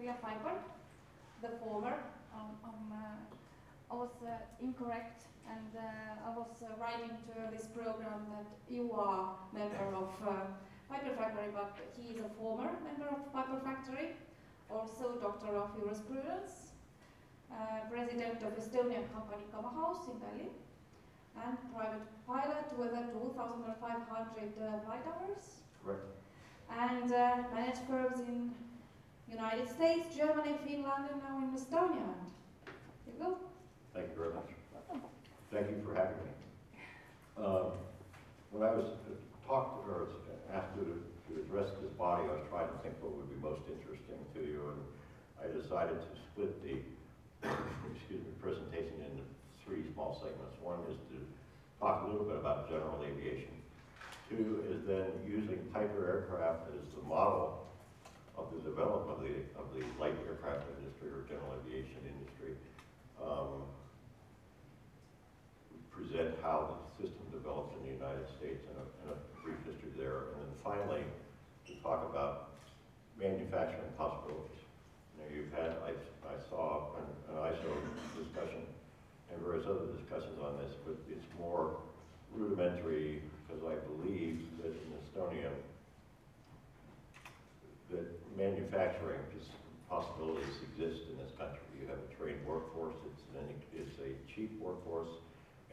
via fiber. The former, I was incorrect, and I was writing to this program that you are member of Piper Factory, but he is a former member of Piper Factory, also Doctor of Jurisprudence, President of Estonian company Kama House in Tallinn, and private pilot with 2,500 flight hours. Correct. And managed firms in United States, Germany, Finland, and now in Estonia. And there you go. Thank you very much. Welcome. Thank you for having me. When I was asked to address this body, I was trying to think what would be most interesting to you, and I decided to split the presentation into 3 small segments. One is to talk a little bit about general aviation. 2 is then using Piper aircraft as the model of the development of the light aircraft industry or general aviation industry. Present how the system develops in the United States and a brief history there. And then finally, to talk about manufacturing possibilities. You know, you've had, I saw an ISO discussion and various other discussions on this, but it's more rudimentary because I believe that in Estonia, that manufacturing possibilities exist in this country. You have a trained workforce, it's a cheap workforce,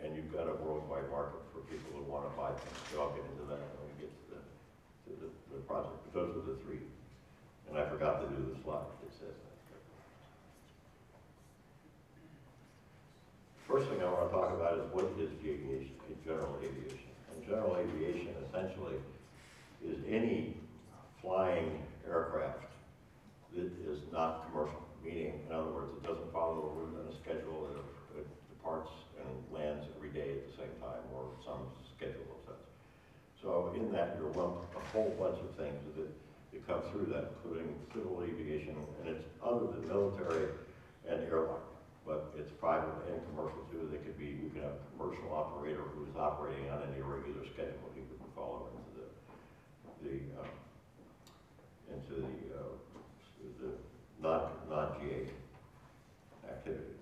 and you've got a worldwide market for people who want to buy things. So I'll get into that when we get to the project. But those are the 3. And I forgot to do the slide that says that. First thing I want to talk about is what is aviation, general aviation. And general aviation essentially is any flying aircraft that is not commercial, meaning, in other words, it doesn't follow a route and a schedule, it departs and lands every day at the same time, or some schedule of such. So in that, you're lumped a whole bunch of things that come through that, including civil aviation, and it's other than military and airline, but it's private and commercial too. They could be, you can have a commercial operator who's operating on an irregular schedule. He wouldn't follow into the non-GA activity.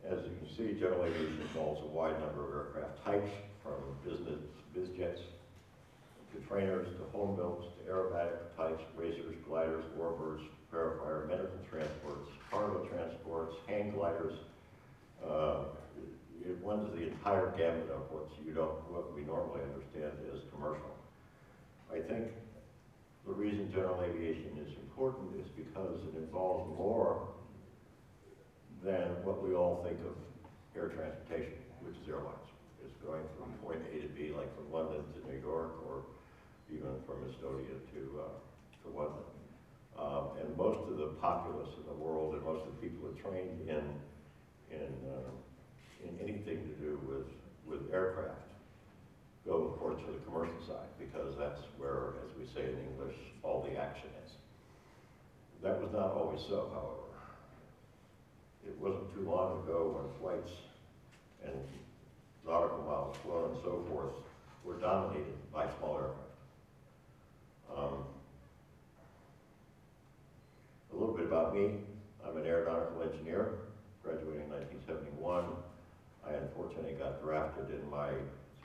As you can see, general aviation involves a wide number of aircraft types, from business biz jets to trainers to home builds to aerobatic types, racers, gliders, warbirds, parafighter, medical transports, cargo transports, hang gliders. It runs the entire gamut of what we normally understand as commercial. I think the reason general aviation is important is because it involves more than what we all think of air transportation, which is airlines. It's going from point A to B, like from London to New York, or even from Estonia to London. And most of the populace in the world and most of the people who are trained in anything to do with aircraft go, of course, to the commercial side, because that's where, as we say in English, all the action is. That was not always so, however. It wasn't too long ago when flights and nautical miles flown and so forth were dominated by small aircraft. A little bit about me. I'm an aeronautical engineer, graduated in 1971. I unfortunately got drafted in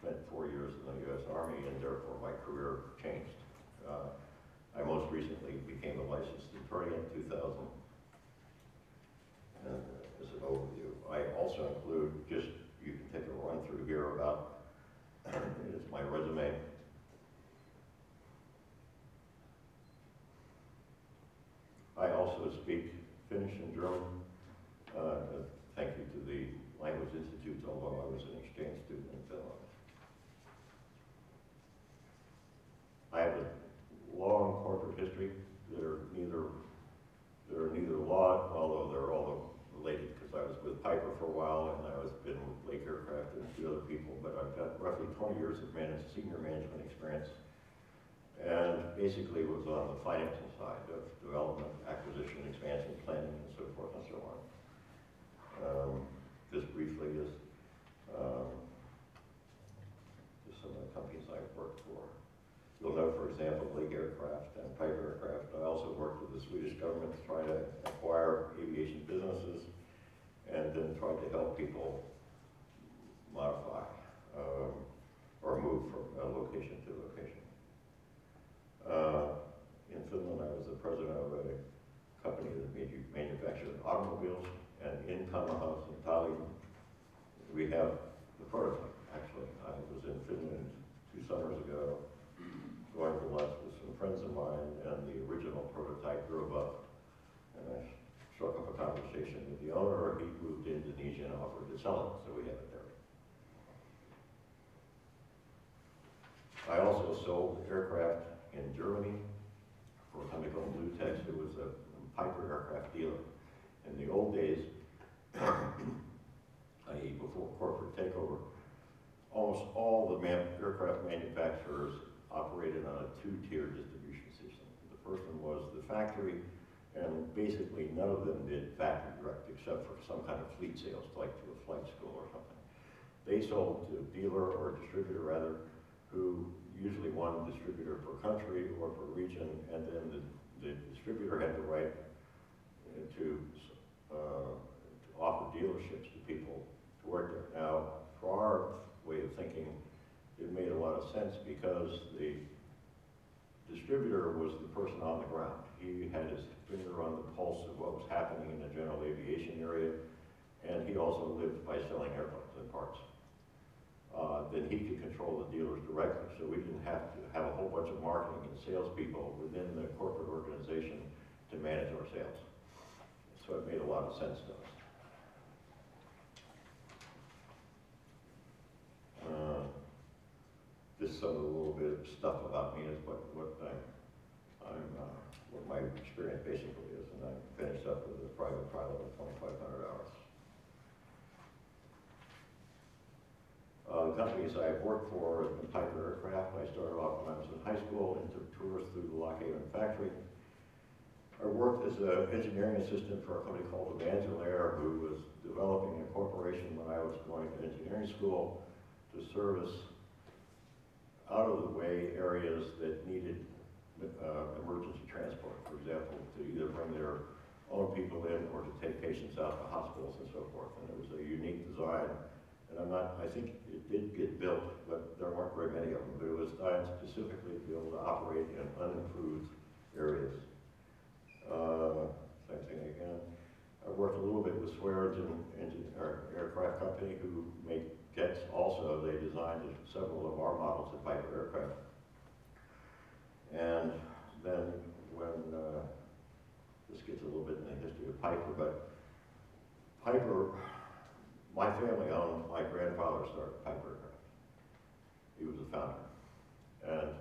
spent 4 years in the U.S. Army, and therefore my career changed. I most recently became a licensed attorney in 2000. And as an overview, I also include you can take a run through here about, it's my resume. I also speak Finnish and German. Thank you to the Language Institute, although I was an exchange student in Finland. I have a long corporate history. They're neither law, although they're all related, because I was with Piper for a while, and I was been with Lake Aircraft and a few other people, but I've got roughly 20 years of senior management experience, and basically was on the financing side of development, acquisition, expansion, planning, and so forth and so on. Just briefly, just some of the companies I've worked for. You'll know, for example, Lig aircraft and Piper aircraft. I also worked with the Swedish government to try to acquire aviation businesses and then tried to help people modify or move from location to location. In Finland, I was the president of a company that manufactured automobiles, and in Kamahaus in Tallinn, we have the prototype, actually. I was in Finland 2 summers ago, going to lunch with some friends of mine, and the original prototype drove up, and I struck up a conversation with the owner. He moved to Indonesia and offered to sell it, so we have it there. I also sold aircraft in Germany for a company called Bluetex. It was a Piper aircraft dealer. In the old days, i.e. before corporate takeover, almost all the aircraft manufacturers operated on a 2-tier distribution system. The first one was the factory, and basically none of them did factory direct except for some kind of fleet sales, like to a flight school or something. They sold to a dealer or distributor rather, who usually one distributor per country or per region, and then the distributor had the right to offer dealerships to people to work there. Now, for our way of thinking, it made a lot of sense because the distributor was the person on the ground. He had his finger on the pulse of what was happening in the general aviation area, and he also lived by selling airplanes and parts. Then he could control the dealers directly, so we didn't have to have a whole bunch of marketing and salespeople within the corporate organization to manage our sales. So it made a lot of sense to us. Just some of the little bit of stuff about me is what my experience basically is, and I finished up with a private pilot of 2,500 hours. The companies I've worked for have been Piper Aircraft. I started off when I was in high school and took tours through the Lockhaven factory. I worked as an engineering assistant for a company called Evangelair, who was developing a corporation when I was going to engineering school to service out-of-the-way areas that needed emergency transport. For example, to either bring their own people in or to take patients out to hospitals and so forth. And it was a unique design. And I think it did get built, but there weren't very many of them. But it was designed specifically to be able to operate in unimproved areas. Same thing again. I worked a little bit with Swear aircraft company who make jets also. They designed several of our models of Piper aircraft. And then when, this gets a little bit in the history of Piper, but Piper, my family owned, my grandfather started Piper aircraft. He was the founder. And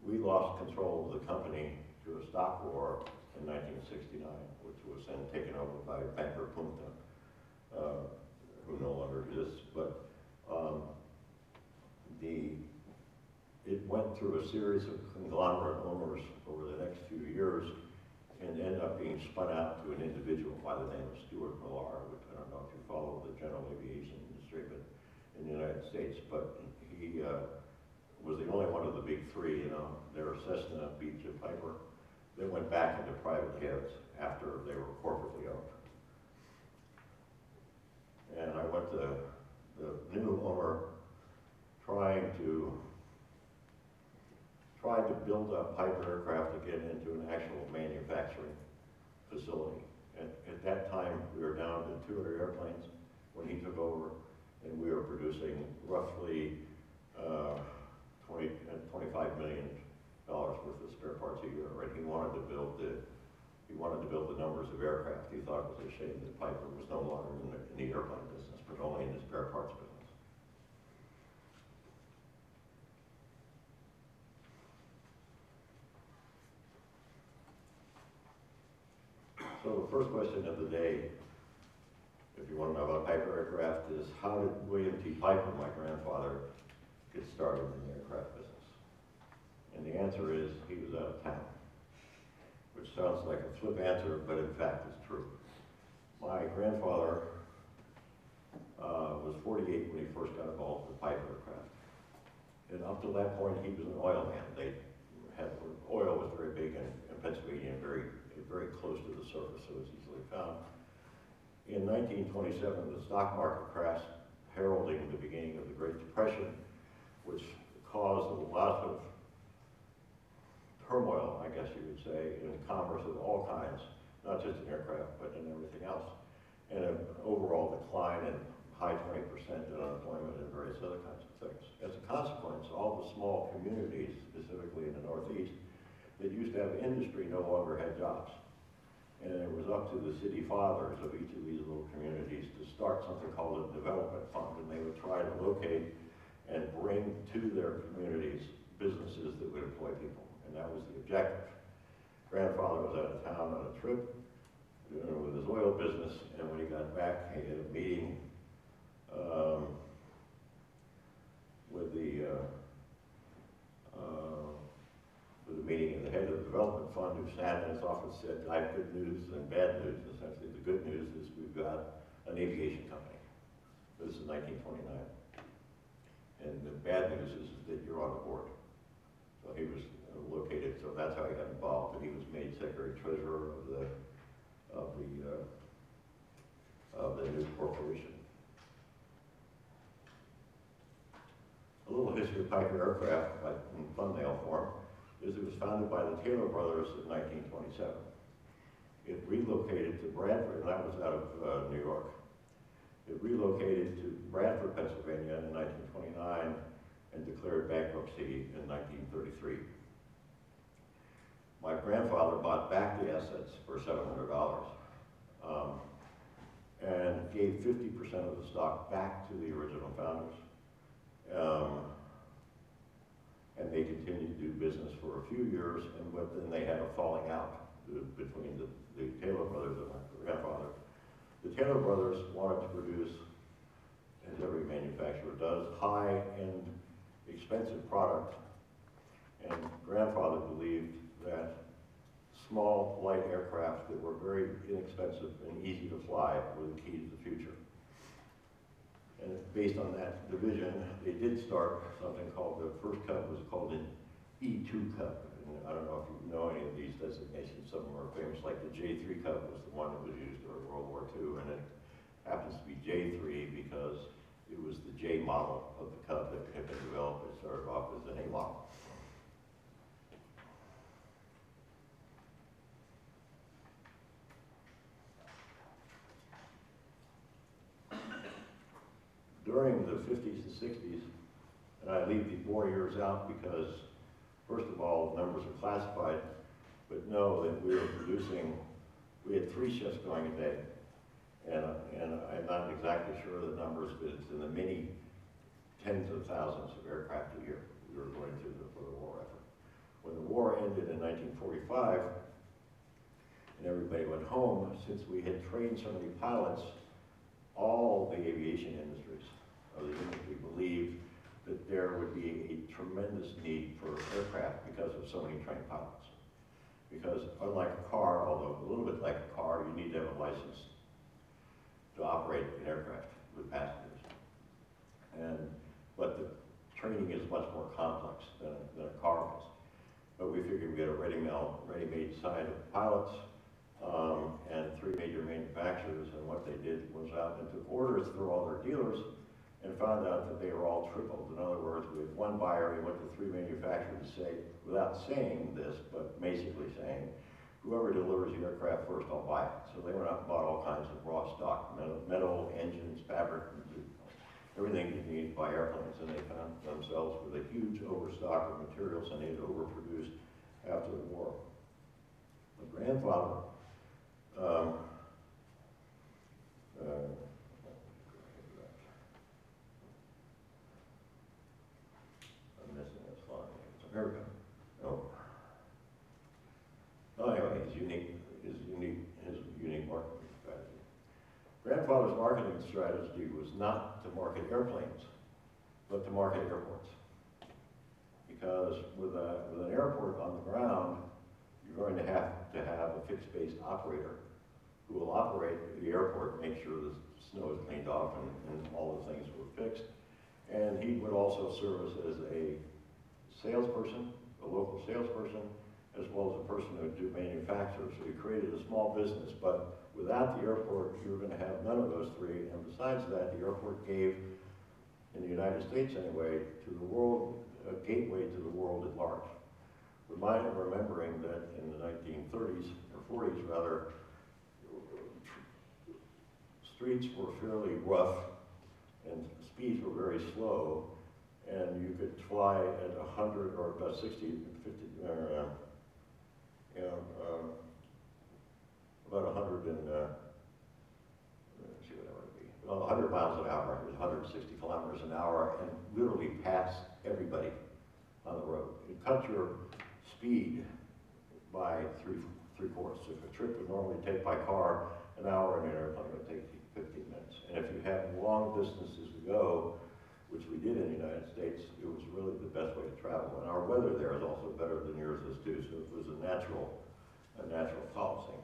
we lost control of the company to a stock war in 1969, which was then taken over by banker Punta, who no longer exists. But it went through a series of conglomerate owners over the next few years and ended up being spun out to an individual by the name of Stuart Millar, which I don't know if you follow the general aviation industry, but in the United States. But he was the only one of the big three, they were Cessna, Beech, and Piper. They went back into private hands after they were corporately owned. And I went to the new owner trying to build up Piper aircraft again into an actual manufacturing facility. And at that time, we were down to 200 airplanes when he took over, and we were producing roughly $25 million worth of spare parts a year. Right? He wanted to build the numbers of aircraft. He thought it was a shame that Piper was no longer in the airplane business, but only in the spare parts business. So the first question of the day, if you want to know about Piper aircraft, is how did William T. Piper, my grandfather, get started in the aircraft business? And the answer is he was out of town, which sounds like a flip answer, but in fact it's true. My grandfather was 48 when he first got involved with Piper aircraft. And up to that point, he was an oil man. They very close to the surface, so it's easily found. In 1927, the stock market crashed, heralding the beginning of the Great Depression, which caused a lot of turmoil, I guess you would say, in commerce of all kinds, not just in aircraft, but in everything else, and an overall decline in high 20% in unemployment and various other kinds of things. As a consequence, all the small communities, specifically in the Northeast, that used to have industry no longer had jobs. And it was up to the city fathers of each of these little communities to start something called a development fund, and they would try to locate and bring to their communities businesses that would employ people, and that was the objective. Grandfather was out of town on a trip with his oil business, and when he got back, he had a meeting with the meeting of the head of the development fund, who sat in his office and said, I have good news and bad news. Essentially, the good news is we've got an aviation company. This is 1929. And the bad news is that you're on the board. So he was located, so that's how he got involved, and he was made secretary treasurer of the new corporation. A little history of Piper Aircraft, like in thumbnail form, is it was founded by the Taylor brothers in 1927. It relocated to Bradford, and that was out of New York. It relocated to Bradford, Pennsylvania in 1929 and declared bankruptcy in 1933. My grandfather bought back the assets for $700 and gave 50% of the stock back to the original founders. And they continued to do business for a few years, but then they had a falling out between the Taylor brothers and my grandfather. The Taylor brothers wanted to produce, as every manufacturer does, high-end, expensive product, and grandfather believed that small, light aircraft that were very inexpensive and easy to fly were the key to the future. And based on that division, they did start something called, the first Cub was called an E2 Cub. And I don't know if you know any of these designations. Some of them are famous, like the J3 Cub was the one that was used during World War II, and it happens to be J3 because it was the J model of the Cub that had been developed. It started off as an A model. During the 50s and 60s, and I leave the war years out because, first of all, numbers are classified, but know that we were producing, we had 3 shifts going a day, and I'm not exactly sure of the numbers, but it's in the many tens of thousands of aircraft a year we were going through for the war effort. When the war ended in 1945, and everybody went home, since we had trained so many pilots, all the aviation industries of the industry believed that there would be a tremendous need for aircraft because of so many trained pilots. Because unlike a car, although a little bit like a car, you need to have a license to operate an aircraft with passengers. But the training is much more complex than a car is. But we figured we had a ready-made side of pilots, and 3 major manufacturers, and what they did was out and took orders through all their dealers and found out that they were all tripled. In other words, we had one buyer, he went to 3 manufacturers to say, without saying this, but basically saying, whoever delivers the aircraft first, I'll buy it. So they went out and bought all kinds of raw stock, metal, engines, fabric, everything you need to buy airplanes, and they found themselves with a huge overstock of materials, and they had overproduced after the war. My grandfather I'm missing this slide. Here we go. Oh, anyway, his unique marketing strategy. Grandfather's marketing strategy was not to market airplanes, but to market airports. Because with an airport on the ground, you're going to have a fixed-base operator who will operate the airport, make sure the snow is cleaned off and all the things were fixed. And he would also serve as a salesperson, a local salesperson, as well as a person who would do manufacture. So he created a small business, but without the airport, you were going to have none of those three. And besides that, the airport gave, in the United States anyway, to the world, a gateway to the world at large. Remembering that in the 1930s, or 40s rather, streets were fairly rough and speeds were very slow, and you could fly at 100 or about 60, 50, about 100 and, let's see what that would be, well, 100 miles an hour, it was 160 kilometers an hour, and literally pass everybody on the road. It cut your speed by three-fourths. If a trip would normally take by car an hour, in an airplane would take 15 minutes. And if you have long distances to go, which we did in the United States, it was really the best way to travel. And our weather there is also better than yours is too, so it was a natural policy.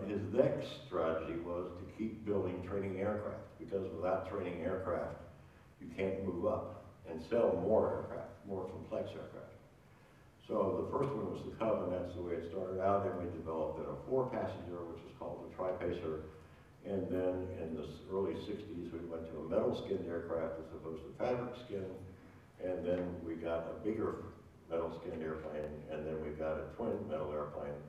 His next strategy was to keep building training aircraft, because without training aircraft, you can't move up and sell more aircraft, more complex aircraft. So the first one was the Cub, and that's the way it started out, and we developed a 4-passenger, which is called the Tri-Pacer. And then in the early 60s, we went to a metal-skinned aircraft as opposed to fabric skin. And then we got a bigger metal-skinned airplane, and then we got a twin metal airplane,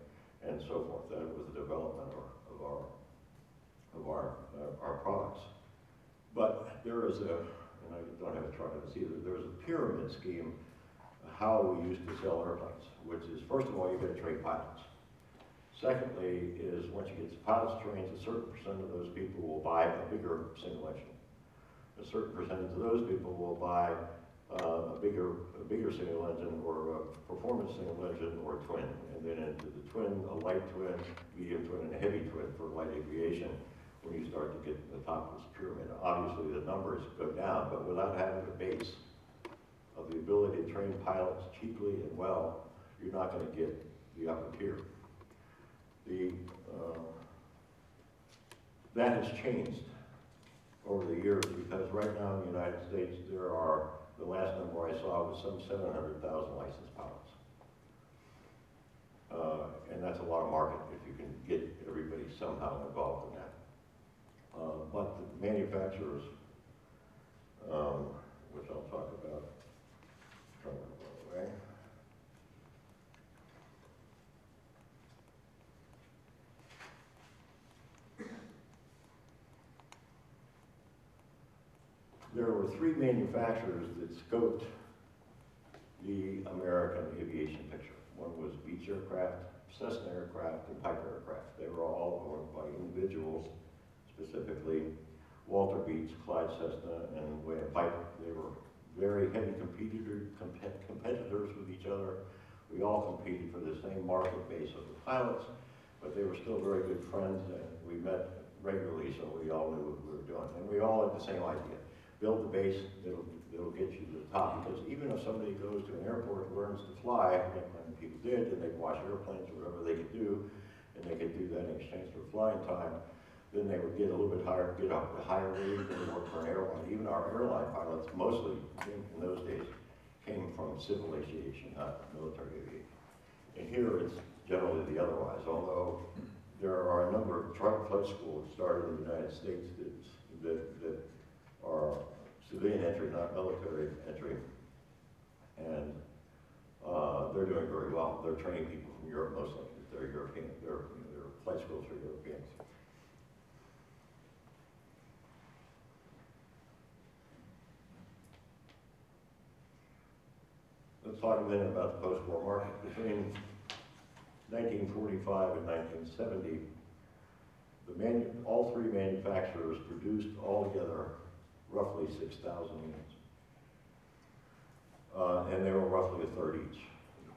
and so forth. That was the development of our products. But there is a, and I don't have a chart of this either, there's a pyramid scheme how we used to sell airplanes, which is, first of all, you got to train pilots. Secondly is, once you get the pilots trained, a certain percent of those people will buy a bigger single engine. A certain percentage of those people will buy a bigger single engine, or a performance single engine, or a twin. And then into the twin, a light twin, medium twin, and a heavy twin for light aviation. When you start to get to the top of this pyramid, obviously the numbers go down, but without having a base of the ability to train pilots cheaply and well, you're not going to get the upper tier. That has changed over the years, because right now in the United States there are, the last number I saw was some 700,000 licensed pilots. And that's a lot of market if you can get everybody somehow involved in that. But the manufacturers, which I'll talk about, trying to go away. There were 3 manufacturers that scoped the American aviation picture. One was Beech Aircraft, Cessna Aircraft, and Piper Aircraft. They were all owned by individuals, specifically Walter Beech, Clyde Cessna, and William Piper. They were very heavy competitors with each other. We all competed for the same market base of the pilots, but they were still very good friends, and we met regularly, so we all knew what we were doing. And we all had the same idea. Build the base that'll get you to the top, because even if somebody goes to an airport and learns to fly, like many people did, and they wash airplanes or whatever they could do, and they could do that in exchange for flying time, then they would get a little bit higher, get up a higher rate and work for an airline. Even our airline pilots, mostly in those days, came from civil aviation, not military aviation. And here it's generally the otherwise, although there are a number of charter flight schools started in the United States that are civilian entry, not military entry, and they're doing very well. They're training people from Europe mostly. They're European. They're flight schools for Europeans. Let's talk a minute about the post-war market. Between 1945 and 1970, all 3 manufacturers produced altogether roughly 6,000 units. And they were roughly a third each.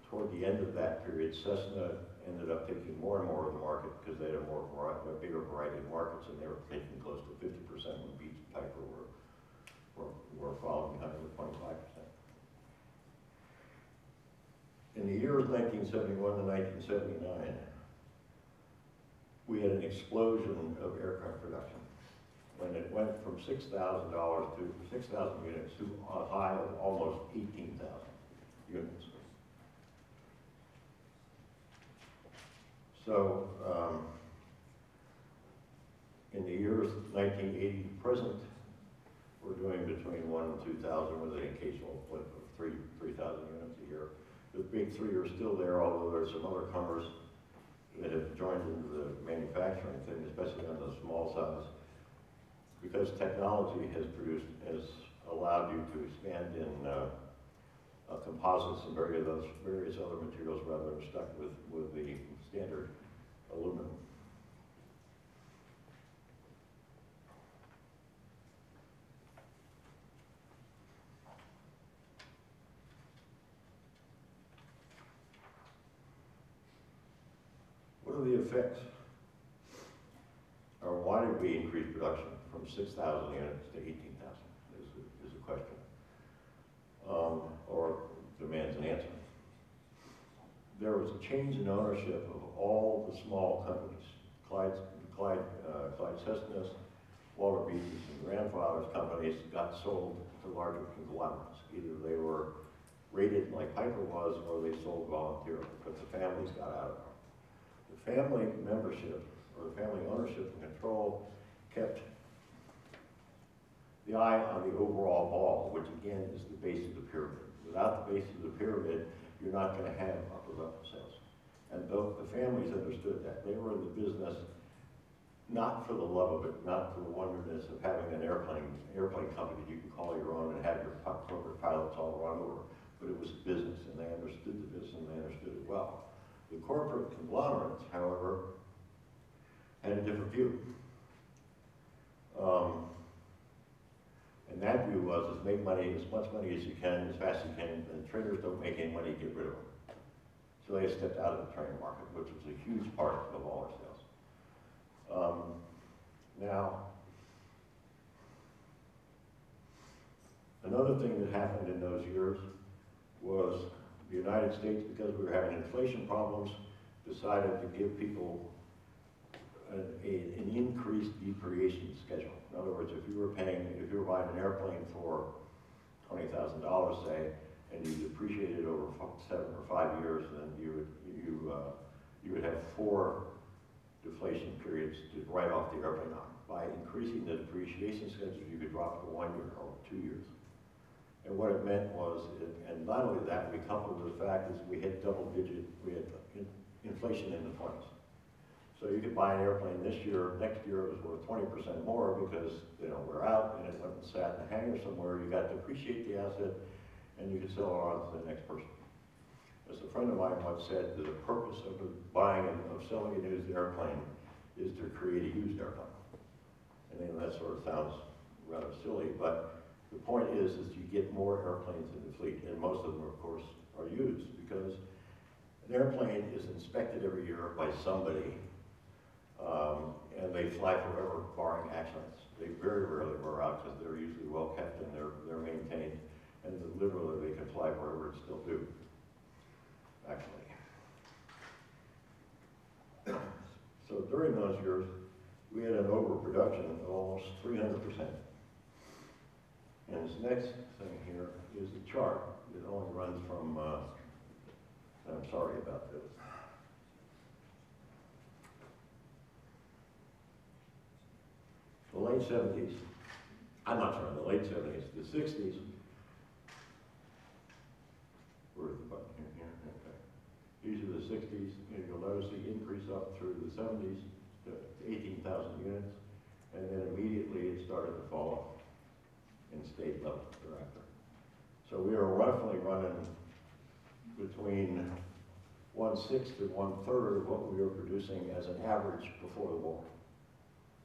Toward the end of that period, Cessna ended up taking more and more of the market because they had a bigger variety of markets, and they were taking close to 50% when Beech and Piper were following behind with 25%. In the years 1971 to 1979, we had an explosion of aircraft production. When it went from $6,000 to 6,000 units to a high of almost 18,000. units. So, in the years 1980 to present, we're doing between 1,000 and 2,000 with an occasional flip of 3,000 units a year. The big three are still there, although there's some other comers that have joined into the manufacturing thing, especially on the small size, because technology has allowed you to expand in composites and various other materials rather than stuck with the standard aluminum. What are the effects? Or why did we increase production from 6,000 units to 18,000 is a question. Or demands an answer. There was a change in ownership of all the small companies. Clyde Cessna's, Walter Beach's, and grandfather's companies got sold to larger conglomerates. Either they were rated like Piper was, or they sold voluntarily, but the families got out of it. The family membership, or the family ownership and control, kept the eye on the overall ball, which again is the base of the pyramid. Without the base of the pyramid, you're not going to have upper level sales. And both the families understood that. They were in the business not for the love of it, not for the wonderness of having an airplane company you can call your own and have your corporate pilots all run over, but it was business, and they understood the business, and they understood it well. The corporate conglomerates, however, had a different view. And that view was, make money, as much money as you can, as fast as you can, and traders don't make any money, get rid of them. So they stepped out of the trader market, which was a huge part of all our sales. Now, another thing that happened in those years was the United States, because we were having inflation problems, decided to give people an increased depreciation schedule. In other words, if you were buying an airplane for $20,000, say, and you depreciated over 7 or 5 years, then you would have 4 deflation periods to write off the airplane on. By increasing the depreciation schedule, you could drop it to 1 year or 2 years. And what it meant was, and not only that, we coupled with the fact is we had inflation in the 20s. So you could buy an airplane this year, next year it was worth 20% more because they don't wear out and it went and sat in a hangar somewhere. You got to depreciate the asset and you could sell it on to the next person. As a friend of mine once said, the purpose of buying and of selling a used airplane is to create a used airplane. And then that sort of sounds rather silly, but the point is you get more airplanes in the fleet, and most of them, of course, are used because an airplane is inspected every year by somebody. And they fly forever, barring accidents. They very rarely wear out because they're usually well kept and they're maintained. And literally, they can fly forever and still do, actually. So during those years, we had an overproduction of almost 300%. And this next thing here is a chart. It only runs from, I'm sorry about this. The late 70s, I'm not sorry, the late 70s, the 60s, where's the button here, okay. These are the 60s, and you'll notice the increase up through the 70s to 18,000 units, and then immediately it started to fall off and stayed level thereafter. So we are roughly running between 1/6 to 1/3 of what we were producing as an average before the war,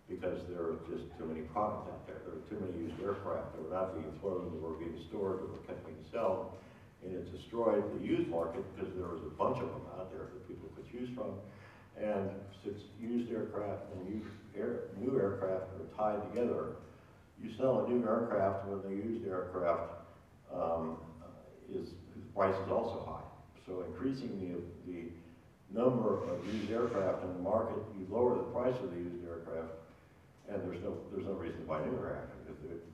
because there are just too many products out there. There are too many used aircraft that were not being flown, that were being stored, that were kept being sold, and it destroyed the used market because there was a bunch of them out there that people could choose from. And since used aircraft and new aircraft are tied together, you sell a new aircraft when the used aircraft price is also high. So increasing the number of used aircraft in the market, you lower the price of the used aircraft, and there's no reason to buy new aircraft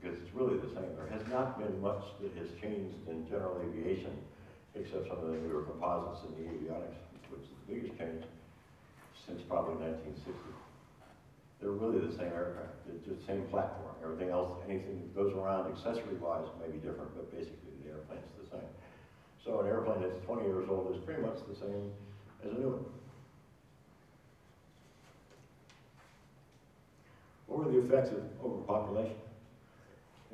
because it's really the same. There has not been much that has changed in general aviation except some of the newer composites and the avionics, which is the biggest change since probably 1960. They're really the same aircraft, it's just the same platform. Everything else, anything that goes around accessory-wise may be different, but basically the airplane's the same. So an airplane that's 20 years old is pretty much the same as a new one. What were the effects of overpopulation?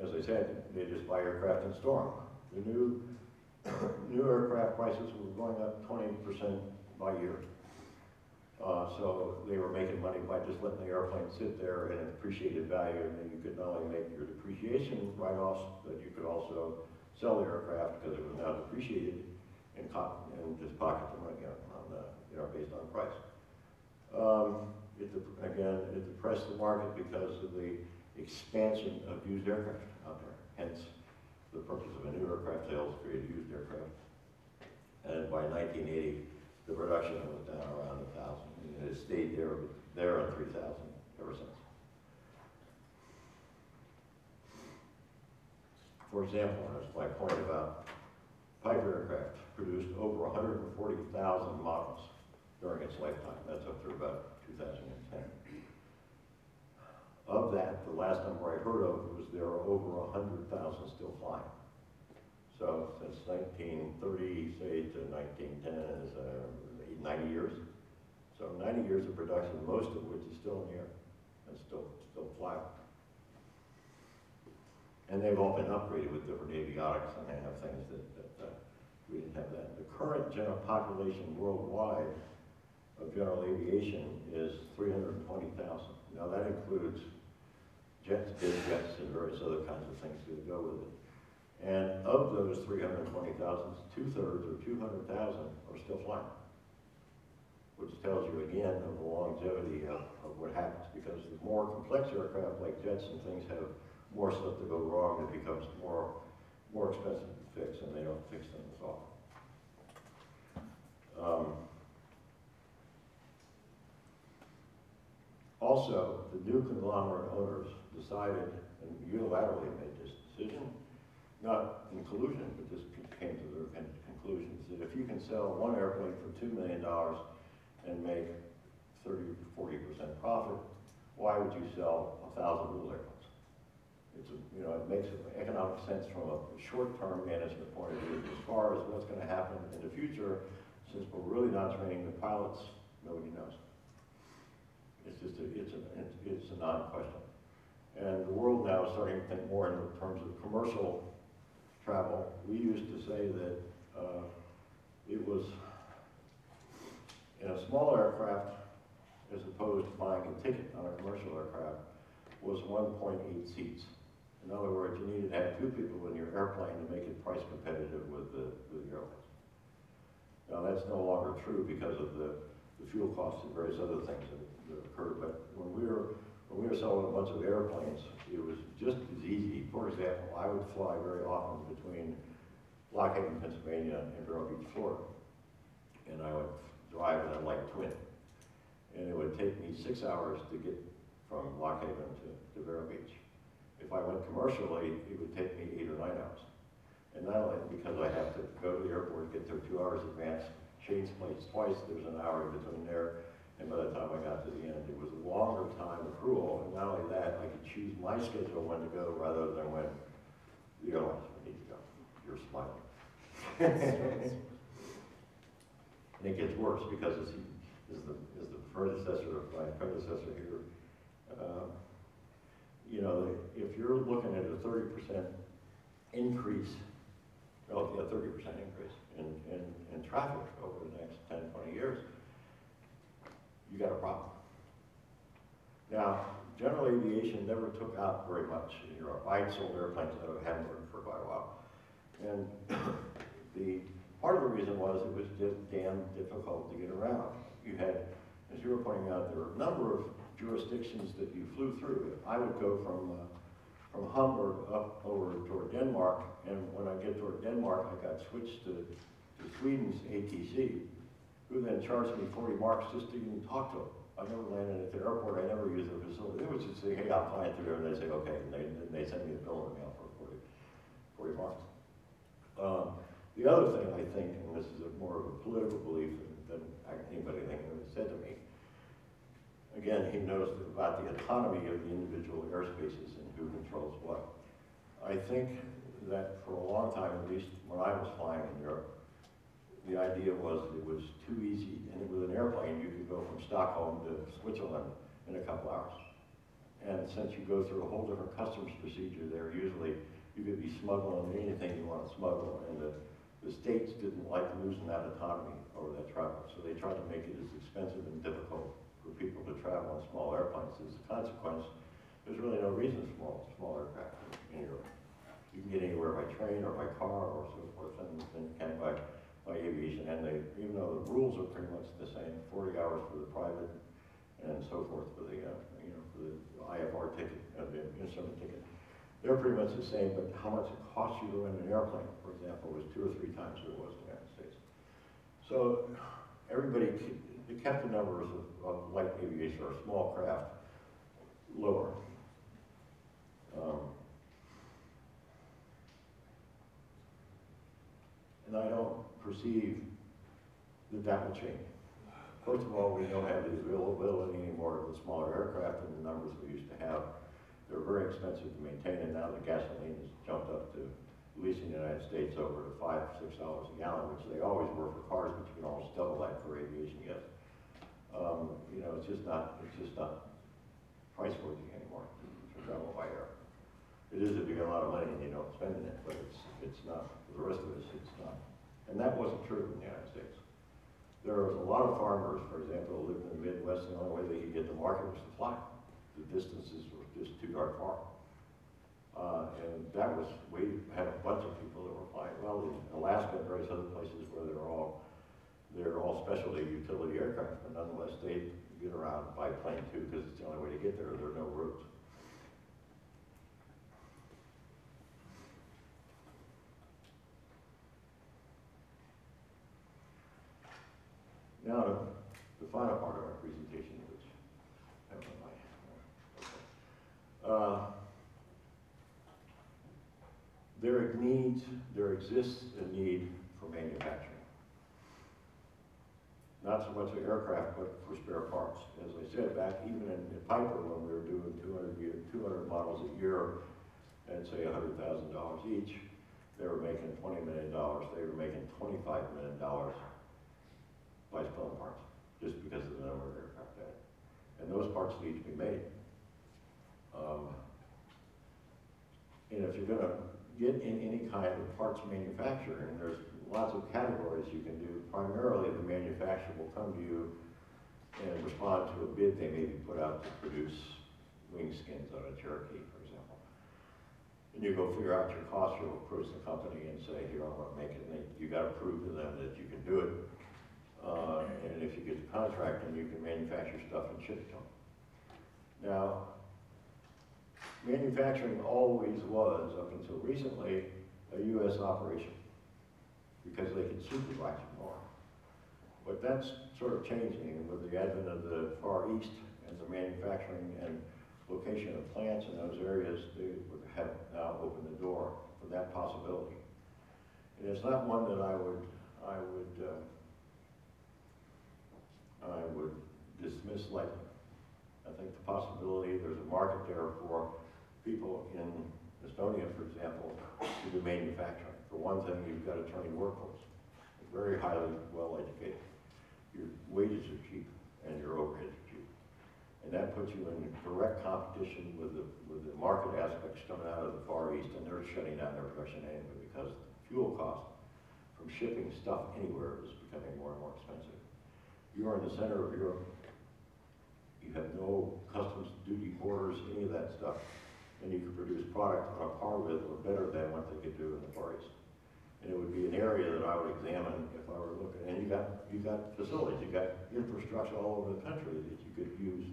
As I said, they just buy aircraft and store them. The new aircraft prices were going up 20% by year. So they were making money by just letting the airplane sit there at an appreciated value, and then you could not only make your depreciation write-offs, but you could also sell the aircraft because it was now depreciated and just pocket the money on the, based on price. It depressed the market because of the expansion of used aircraft out there. Hence, the purpose of a new aircraft sales created used aircraft. And by 1980, the production was down around 1,000. And it stayed there at 3,000 ever since. For example, as my point about Piper aircraft produced over 140,000 models during its lifetime. That's up through about 2010. Of that, the last number I heard of was there are over 100,000 still flying. So since 1930, say, to 1910 is 90 years. So 90 years of production, most of which is still in the air and still flying. And they've all been upgraded with different avionics, and they have things that we didn't have that. The current general population worldwide of general aviation is 320,000. Now that includes jets, biz jets, and various other kinds of things that go with it. And of those 320,000, 2/3 or 200,000 are still flying, which tells you again of the longevity of what happens, because the more complex aircraft like jets and things have more stuff to go wrong, it becomes more expensive to fix, and they don't fix them as often. Also, the new conglomerate owners decided, and unilaterally made this decision, not in collusion, but just came to their conclusions, that if you can sell one airplane for $2 million and make 30 to 40% profit, why would you sell 1,000 little airplanes? It makes economic sense from a short-term management point of view. As far as what's going to happen in the future, since we're really not training the pilots, nobody knows. It's just it's a non-question. And the world now is starting to think more in terms of commercial travel. We used to say that it was in a small aircraft, as opposed to buying a ticket on a commercial aircraft, was 1.8 seats. In other words, you needed to have 2 people in your airplane to make it price competitive with the airlines. Now that's no longer true because of the fuel costs and various other things that occurred. But when we were selling a bunch of airplanes, it was just as easy. For example, I would fly very often between Lockhaven, Pennsylvania, and Vero Beach, Florida, and I would drive in a light twin, and it would take me 6 hours to get from Lockhaven to Vero Beach. If I went commercially, it would take me 8 or 9 hours. And not only because I have to go to the airport, get there 2 hours in advance, change planes twice, there's an hour in between there, and by the time I got to the end, it was a longer time accrual, and not only that, I could choose my schedule when to go rather than when the airlines would need to go. You're smiling. And it gets worse because as the predecessor of my predecessor here, if you're looking at a 30% increase, a 30% increase in traffic over the next 10, 20 years, you got a problem. Now, general aviation never took out very much in Europe. I sold airplanes out of Hamburg for quite a while. And part of the reason was it was just damn difficult to get around. You had, as you were pointing out, there were a number of jurisdictions that you flew through. I would go from Hamburg up over toward Denmark, and when I get toward Denmark, I got switched to Sweden's ATC, who then charged me 40 marks just to even talk to them. I never landed at the airport, I never used their facility. They would just say, hey, I'm flying through there, and they say, okay, and they send me a bill in the mail for 40 marks. The other thing I think, and this is more of a political belief than anybody ever said to me, again, he knows about the autonomy of the individual airspaces and who controls what. I think that for a long time, at least when I was flying in Europe, the idea was it was too easy, and with an airplane you could go from Stockholm to Switzerland in a couple hours. And since you go through a whole different customs procedure there, usually you could be smuggling anything you want to smuggle, and the states didn't like losing that autonomy over that travel, so they tried to make it as expensive and difficult for people to travel on small airplanes. As a consequence, there's really no reason for small aircraft in Europe. You can get anywhere by train or by car or so forth, and you can by aviation. And even though the rules are pretty much the same, 40 hours for the private and so forth for the for the IFR ticket, the instrument ticket, they're pretty much the same. But how much it costs you to rent an airplane, for example, was 2 or 3 times what it was in the United States. So everybody kept the numbers of light aviation or small craft lower. And I don't perceive that will change. First of all, we don't have the availability anymore of the smaller aircraft and the numbers we used to have. They're very expensive to maintain, and now the gasoline has jumped up to, at least in the United States, over to $5 or $6 a gallon, which they always were for cars, but you can almost double that for aviation yet. It's just not price-worthy anymore to travel by air. It is if you get a lot of money and you don't spend it, but it's not. For the rest of us, it's not. And that wasn't true in the United States. There was a lot of farmers, for example, who lived in the Midwest, and the only way they could get to market was to fly. The distances were just too darn far. And that was, we had a bunch of people that were flying. Well, in Alaska and various other places where they're all specialty utility aircraft, but nonetheless they get around by plane too, because it's the only way to get there. There are no roads. Now, the final part of our presentation, which I don't know there exists a need for manufacturing. Not so much of aircraft, but for spare parts. As I said, back even in Piper, when we were doing 200 models a year at say $100,000 each, they were making $20 million. They were making $25 million by spelling parts, just because of the number of aircraft they had. And those parts need to be made. And if you're going to get in any kind of parts manufacturing, there's lots of categories you can do. Primarily, the manufacturer will come to you and respond to a bid they maybe put out to produce wing skins on a Cherokee, for example. And you go figure out your cost, you'll approach the company and say, here, I want to make it. And you got to prove to them that you can do it. And if you get the contract, then you can manufacture stuff and ship it to them. Now, manufacturing always was, up until recently, a U.S. operation, because they could supervise it more. But that's sort of changing with the advent of the Far East and the manufacturing and location of plants in those areas. They have now opened the door for that possibility. And it's not one that I would dismiss lightly. I think the possibility, there's a market there for people in Estonia, for example, to do manufacturing. For one thing, you've got a trained workforce, very highly well educated. Your wages are cheap and your overheads are cheap. And that puts you in direct competition with the market aspects coming out of the Far East, and they're shutting down their production anyway because fuel cost from shipping stuff anywhere is becoming more and more expensive. You're in the center of Europe. You have no customs duty borders, any of that stuff. And you can produce product on a par with or better than what they could do in the Far East. And it would be an area that I would examine if I were looking. And you got facilities, you got infrastructure all over the country that you could use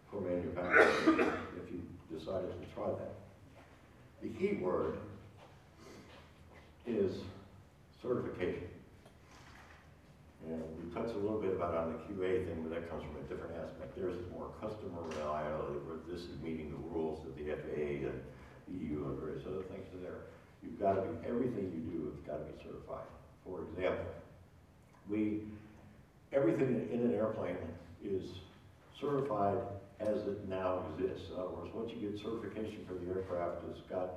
for manufacturing if you decided to try that. The key word is certification. And we touched a little bit about on the QA thing, but that comes from a different aspect. There's more customer reliability, where this is meeting the rules that the FAA and the EU and various other things are there. You've got to be, everything you do has got to be certified. For example, everything in an airplane is certified as it now exists. In other words, once you get certification for the aircraft, it's got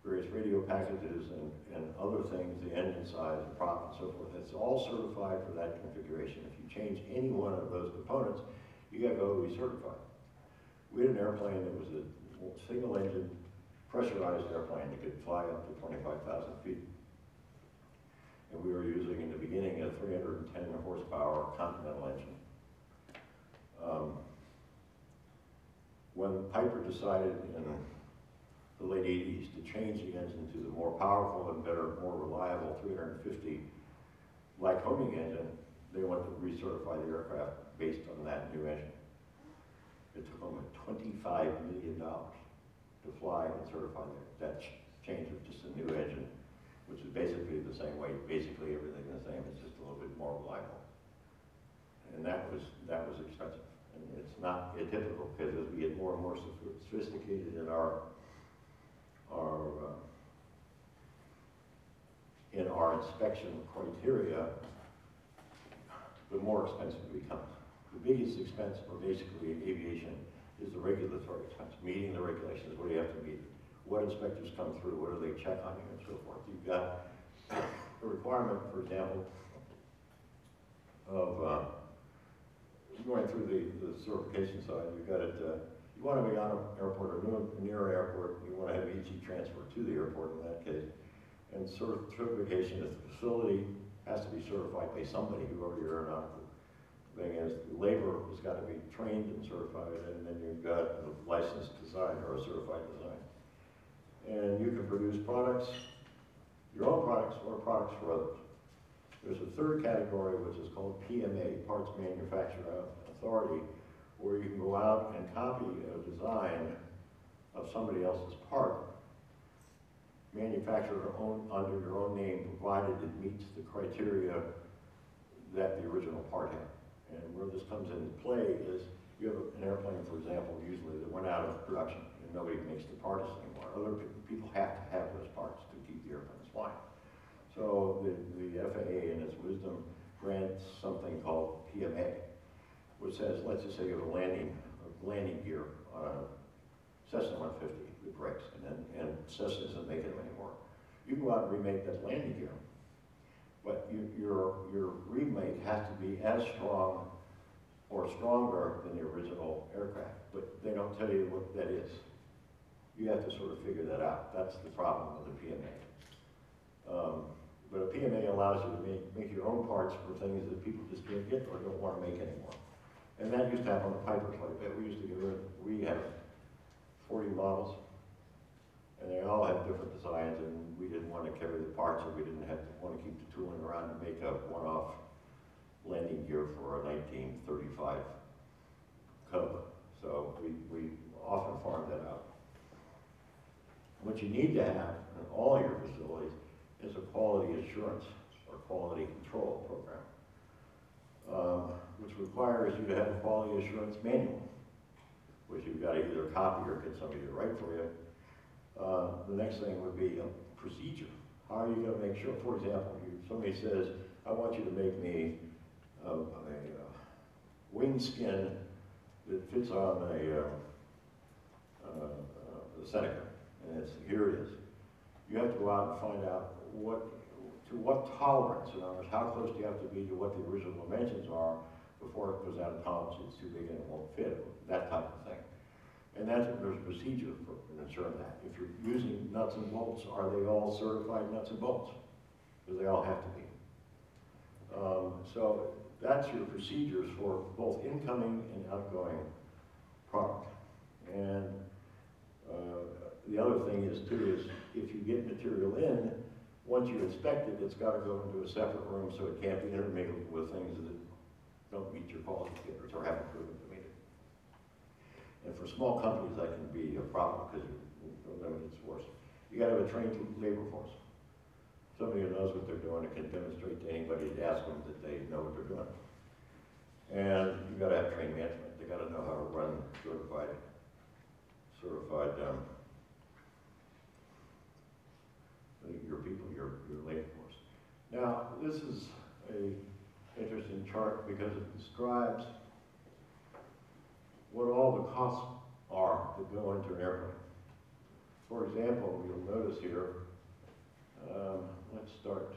various radio packages and other things, the engine size, the prop, and so forth. It's all certified for that configuration. If you change any one of those components, you got to go recertify. We had an airplane that was a single engine, pressurized airplane that could fly up to 25,000 feet. And we were using, in the beginning, a 310 horsepower Continental engine. When Piper decided in the late 80s to change the engine to the more powerful and better, more reliable 350 Lycoming engine, they wanted to recertify the aircraft based on that new engine. It took them $25 million to fly and certify that change of just a new engine, which is basically the same way, basically everything the same, it's just a little bit more reliable. And that was expensive. And it's not atypical, because as we get more and more sophisticated in our inspection criteria, the more expensive it becomes. The biggest expense for basically aviation is the regulatory expense, meeting the regulations. What do you have to meet? What inspectors come through? What do they check on you, and so forth? You've got a requirement, for example, of going through the certification side. You've got it. You want to be on an airport or near an airport. You want to have easy transfer to the airport in that case. And certification is the facility has to be certified by somebody, whoever your aeronautical thing is. The labor has got to be trained and certified, and then you've got a licensed design or a certified design. And you can produce products, your own products, or products for others. There's a third category, which is called PMA, Parts Manufacturer Authority, where you can go out and copy a design of somebody else's part, manufacture under your own name, provided it meets the criteria that the original part had. And where this comes into play is you have an airplane, for example, usually that went out of production and nobody makes the parts anymore. Other people have to have those parts to keep the airplanes flying. So the FAA, in its wisdom, grants something called PMA, which says, let's just say you have a landing gear on a Cessna 150 that breaks, and Cessna isn't making them anymore. You can go out and remake that landing gear, but your remake has to be as strong or stronger than the original aircraft, but they don't tell you what that is. You have to sort of figure that out. That's the problem with the PMA. But a PMA allows you to make your own parts for things that people just can't get or don't want to make anymore. And that used to happen on the Piper like that. We have 40 models, and they all have different designs, and we didn't want to carry the parts, or we didn't want to keep the tooling around to make a one-off landing gear for a 1935 Cub. So we often farm that out. What you need to have in all your facilities is a quality assurance or quality control program, which requires you to have a quality assurance manual, which you've got to either copy or get somebody to write for you. The next thing would be a procedure. How are you going to make sure, for example, somebody says, I want you to make me a wing skin that fits on the Seneca, and here it is. You have to go out and find out to what tolerance, in other words, how close do you have to be to what the original dimensions are before it goes out of tolerance, it's too big and it won't fit, that type of thing. And there's a procedure for ensuring that. If you're using nuts and bolts, are they all certified nuts and bolts? Because they all have to be. So that's your procedures for both incoming and outgoing product. And the other thing is if you get material in, once you inspect it, it's got to go into a separate room so it can't be intermingled with things that don't meet your quality standards or haven't proven to meet it. And for small companies, that can be a problem because you're limited source. You got to have a trained labor force. Somebody who knows what they're doing and can demonstrate to anybody to ask them that they know what they're doing. And you got to have trained management. They got to know how to run certified your people, your labor force. Now, this is an interesting chart because it describes what all the costs are that go into an airplane. For example, you'll notice here, let's start,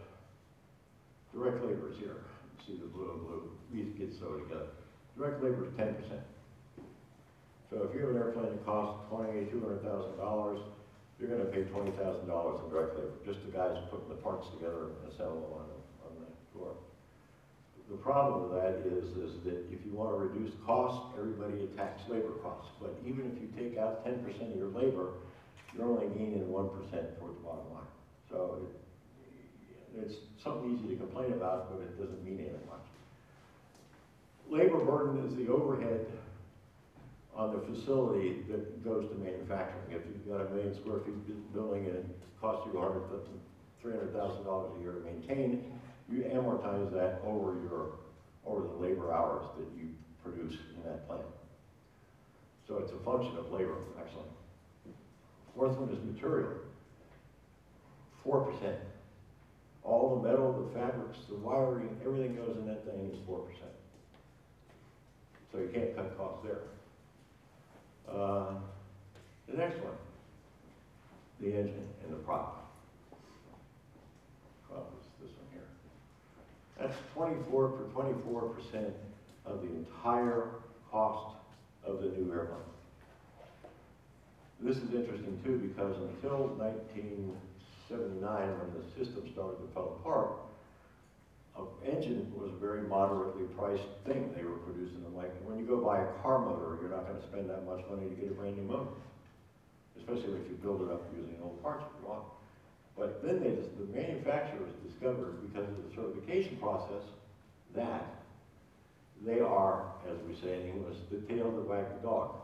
direct labor is here. See the blue and blue, these get sewed together. Direct labor is 10%. So if you have an airplane that costs $200,000, you're going to pay $20,000 in direct labor, just the guys putting the parts together and assembling them on the floor. The problem with that is that if you want to reduce costs, everybody attacks labor costs. But even if you take out 10% of your labor, you're only gaining 1% towards the bottom line. So it's something easy to complain about, but it doesn't mean anything much. Labor burden is the overhead on the facility that goes to manufacturing. If you've got a 1 million square feet building and it costs you $300,000 a year to maintain, you amortize that over the labor hours that you produce in that plant. So it's a function of labor, actually. Fourth one is material, 4%. All the metal, the fabrics, the wiring, everything goes in that thing is 4%. So you can't cut costs there. The next one, the engine and the prop. Prop is this one here. That's 24% of the entire cost of the new airplane. This is interesting too because until 1979, when the system started to fall apart, an engine was a very moderately priced thing. They were producing them like, when you go buy a car motor, you're not going to spend that much money to get a brand new motor, especially if you build it up using old parts if you want. But then the manufacturers discovered, because of the certification process, that they are, as we say in English, the tail that wagged the dog.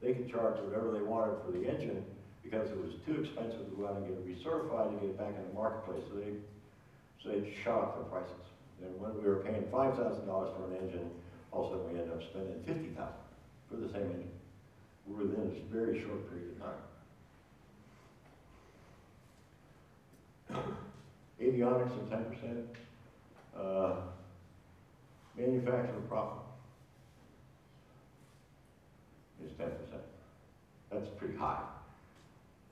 They could charge whatever they wanted for the engine because it was too expensive to go out and get it recertified to get it back in the marketplace. So they shot up their prices. And when we were paying $5,000 for an engine, all of a sudden we ended up spending $50,000 for the same engine within a very short period of time. Avionics are 10%. Manufacturing profit is 10%. That's pretty high.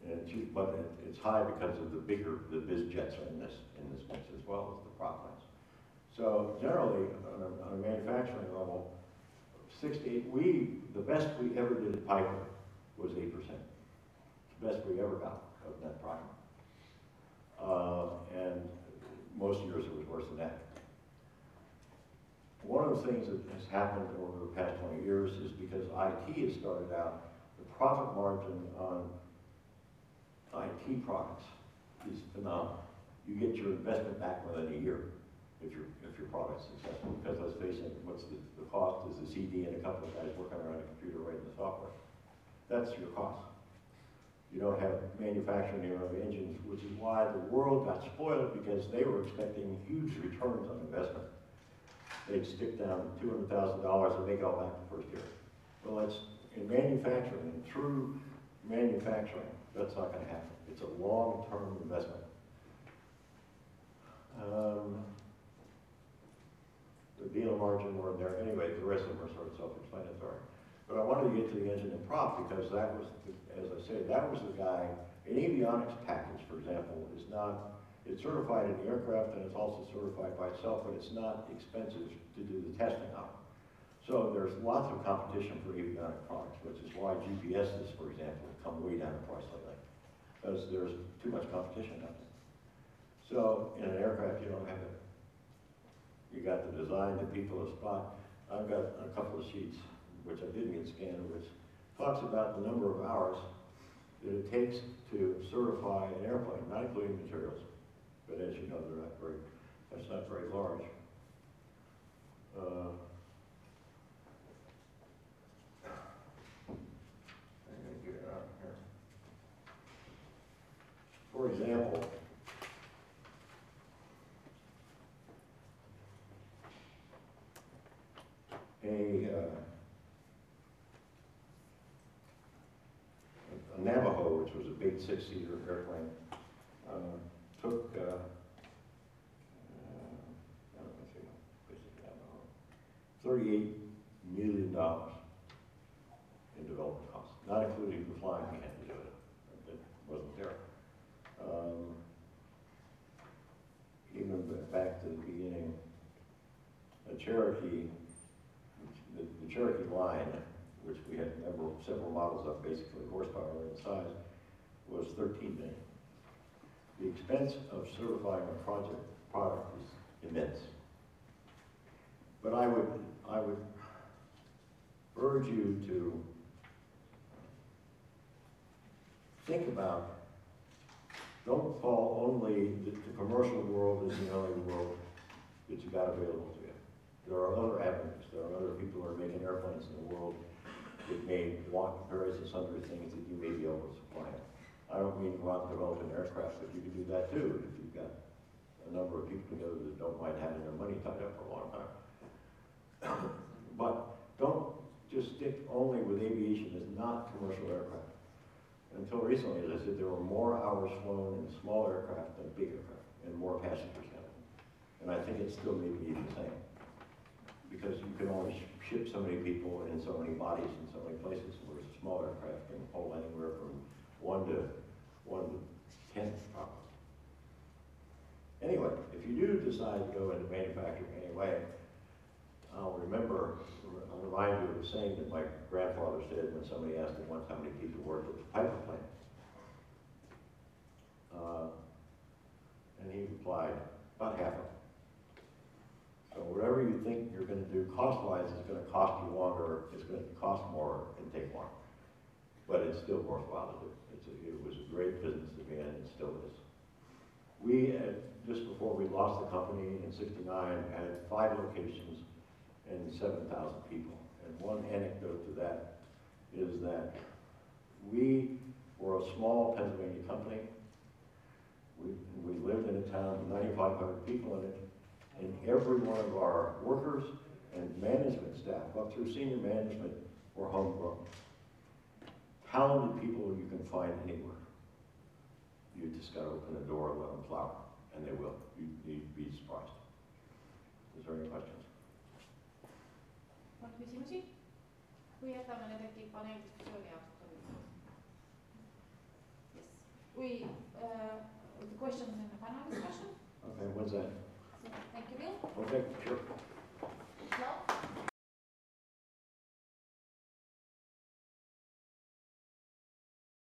And but it's high because of the biz jets are in this mix as well as the prop planes. So generally, on a manufacturing level, 6 to 8. The best we ever did at Piper was 8%. The best we ever got of net profit. And most years it was worse than that. One of the things that has happened over the past 20 years is because IT has started out, the profit margin on IT products is phenomenal. You get your investment back within a year if your product's successful. Because let's face it, what's the cost is a CD and a couple of guys working around a computer writing the software. That's your cost. You don't have manufacturing your own engines, which is why the world got spoiled because they were expecting huge returns on investment. They'd stick down $200,000 and make it all back the first year. Well, that's in manufacturing, and through manufacturing, that's not going to happen. It's a long-term investment. The deal margin more there. Anyway, the rest of them are sort of self-explanatory. But I wanted to get to the engine and prop because that was, as I said, that was the guy. An avionics package, for example, is not. It's certified in the aircraft and it's also certified by itself, but it's not expensive to do the testing on. So there's lots of competition for avionic products, which is why GPSs, for example, come way down in price lately, because there's too much competition out there. So in an aircraft, you don't have it. You got the design, the people, the spot. I've got a couple of sheets, which I didn't get scanned, which talks about the number of hours that it takes to certify an airplane, not including materials. But as you know, that's not very large. I'm going to get it out here. For example, a Navajo, which was a big 6-seater airplane, took $38 million in development costs, not including the flying we had to do it. That wasn't there. Even back to the beginning, the Cherokee line, which we had several models of, basically horsepower and size, was $13 million. The expense of certifying a product is immense. But I would urge you to think about, don't fall only, the commercial world is the only world that you got available to you. There are other avenues. There are other people who are making airplanes in the world that may want various and sundry things that you may be able to supply. I don't mean go out and develop an aircraft, but you can do that too if you've got a number of people together that don't mind having their money tied up for a long time. But don't just stick only with aviation as not commercial aircraft. Until recently, as I said, there were more hours flown in small aircraft than big aircraft, and more passengers had them. And I think it still may be the same. Because you can only ship so many people in so many bodies in so many places, whereas a small aircraft can hold anywhere from 1 to 10 probably. Anyway, if you do decide to go into manufacturing anyway, I'll remind you of the saying that my grandfather said when somebody asked him once how many people worked at the Piper plant. And he replied, about half of them. So whatever you think you're going to do cost-wise is going to cost you longer, it's going to cost more and take longer. But it's still worthwhile to do. It was a great business to be in, and still is. We, just before we lost the company in '69, had 5 locations and 7,000 people. And one anecdote to that is that we were a small Pennsylvania company. We lived in a town with 9,500 people in it, and every one of our workers and management staff, up through senior management, were homegrown. Talented people you can find anywhere. You just got to open the door and let them flower, and they will. You'd be surprised. Is there any questions? On küsimusi? Või jätame need äkki paneeldiskussiooni jaoks? Yes. The questions in the panel discussion. Okay, when's that? So, thank you, Bill. Okay, sure.